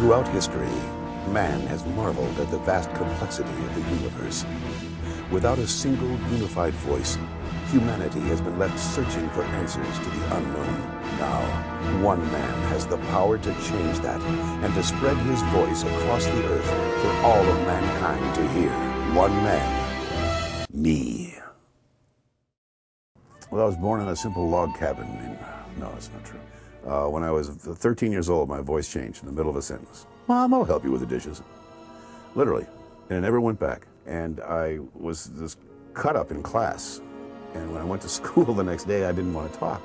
Throughout history, man has marveled at the vast complexity of the universe. Without a single unified voice, humanity has been left searching for answers to the unknown. Now, one man has the power to change that and to spread his voice across the earth for all of mankind to hear. One man. Me. Well, I was born in a simple log cabin in... No, that's not true. When I was 13 years old, my voice changed in the middle of a sentence. Mom, I'll help you with the dishes. Literally. And it never went back. And I was just cut up in class. And when I went to school the next day, I didn't want to talk.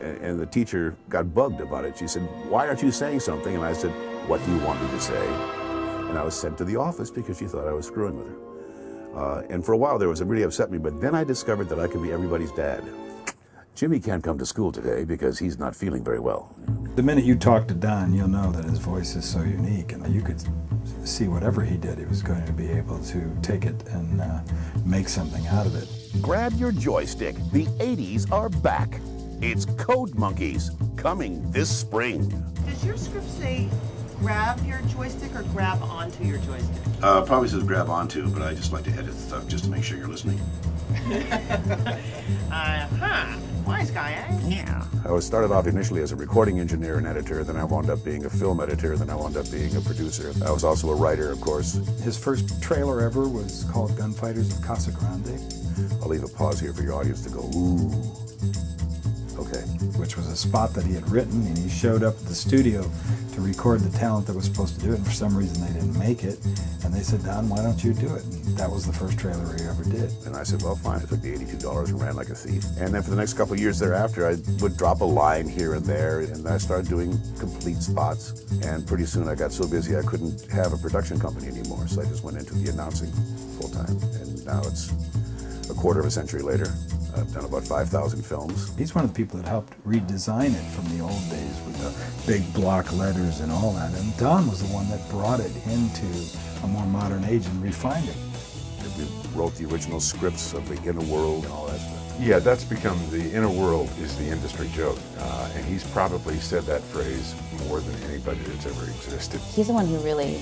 And the teacher got bugged about it. She said, "Why aren't you saying something?" And I said, "What do you want me to say?" And I was sent to the office because she thought I was screwing with her. And for a while there, it really upset me. But then I discovered that I could be everybody's dad. Jimmy can't come to school today because he's not feeling very well. The minute you talk to Don, you'll know that his voice is so unique, and you could see whatever he did, he was going to be able to take it and make something out of it. Grab your joystick. The 80s are back. It's Code Monkeys, coming this spring. Does your script say grab your joystick or grab onto your joystick? Probably says grab onto, but I just like to edit stuff just to make sure you're listening. Wise guy, eh? Yeah. I started off initially as a recording engineer and editor, then I wound up being a film editor, then I wound up being a producer. I was also a writer, of course. His first trailer ever was called Gunfighters of Casa Grande. I'll leave a pause here for your audience to go, ooh. Okay. Which was a spot that he had written, and he showed up at the studio to record the talent that was supposed to do it, and for some reason they didn't make it. And they said, "Don, why don't you do it?" And that was the first trailer he ever did. And I said, well, fine. I took the $82 and ran like a thief. And then for the next couple of years thereafter, I would drop a line here and there, and I started doing complete spots. And pretty soon I got so busy I couldn't have a production company anymore, so I just went into the announcing full time. And now it's a quarter of a century later. I've done about 5,000 films. He's one of the people that helped redesign it from the old days with the big block letters and all that. And Don was the one that brought it into a more modern age and refined it. We wrote the original scripts of the inner world and all that stuff. Yeah, that's become the inner world is the industry joke. And he's probably said that phrase more than anybody that's ever existed. He's the one who really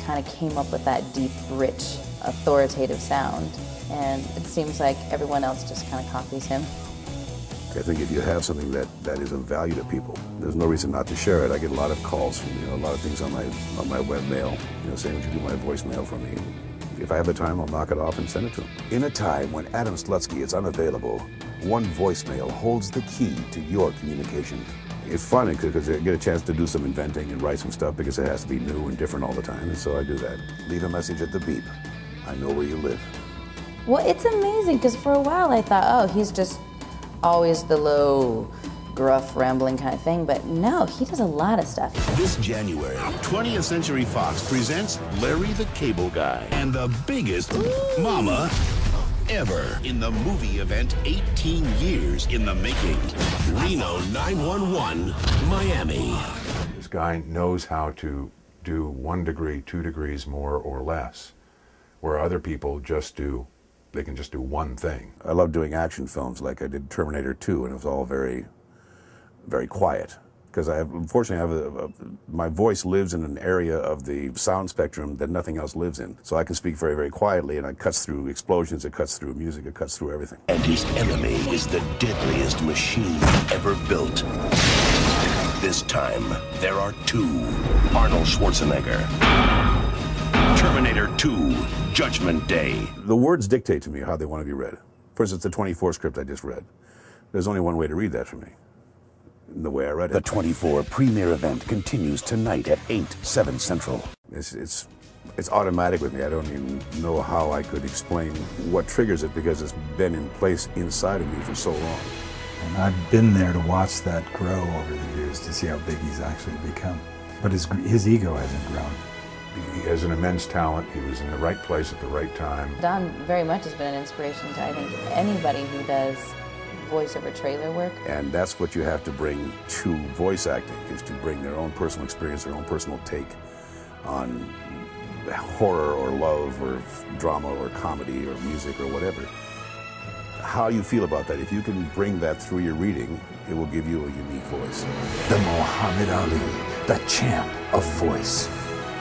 kind of came up with that deep, rich, authoritative sound. And it seems like everyone else just kind of copies him. I think if you have something that is of value to people, there's no reason not to share it. I get a lot of calls from, a lot of things on my web mail, saying, would you do my voicemail for me? If I have the time, I'll knock it off and send it to them. In a time when Adam Slutsky is unavailable, one voicemail holds the key to your communication. It's fun because I get a chance to do some inventing and write some stuff because it has to be new and different all the time, and so I do that. Leave a message at the beep. I know where you live. Well, it's amazing, because for a while I thought, oh, he's just always the low, gruff, rambling kind of thing, but no, he does a lot of stuff. This January, 20th Century Fox presents Larry the Cable Guy and the biggest mama ever in the movie event 18 years in the making. Reno 911, Miami. This guy knows how to do 1 degree, 2 degrees more or less, where other people they can just do one thing. I love doing action films, like I did Terminator 2, and it was all very, very quiet. Because unfortunately, my voice lives in an area of the sound spectrum that nothing else lives in. So I can speak very, very quietly, and it cuts through explosions, it cuts through music, it cuts through everything. And his enemy is the deadliest machine ever built. This time, there are 2. Arnold Schwarzenegger. Terminator 2, Judgment Day. The words dictate to me how they want to be read. For instance, the 24 script I just read. There's only one way to read that for me. The way I read it. The 24 premiere event continues tonight at 8, 7 Central. It's automatic with me. I don't even know how I could explain what triggers it, because it's been in place inside of me for so long. And I've been there to watch that grow over the years to see how big he's actually become. But his ego hasn't grown. He has an immense talent. He was in the right place at the right time. Don very much has been an inspiration to, I think, anybody who does voiceover trailer work. And that's what you have to bring to voice acting, is to bring their own personal experience, their own personal take on horror or love or drama or comedy or music or whatever. How you feel about that, if you can bring that through your reading, it will give you a unique voice. The Muhammad Ali the champ of voice,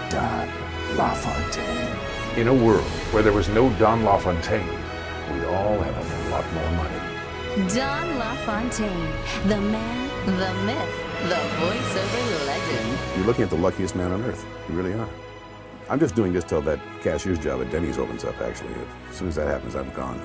Don LaFontaine. In a world where there was no Don LaFontaine, we'd all have a lot more money. Don LaFontaine, the man, the myth, the voiceover legend. You're looking at the luckiest man on earth. You really are. I'm just doing this till that cashier's job at Denny's opens up, actually. As soon as that happens, I'm gone.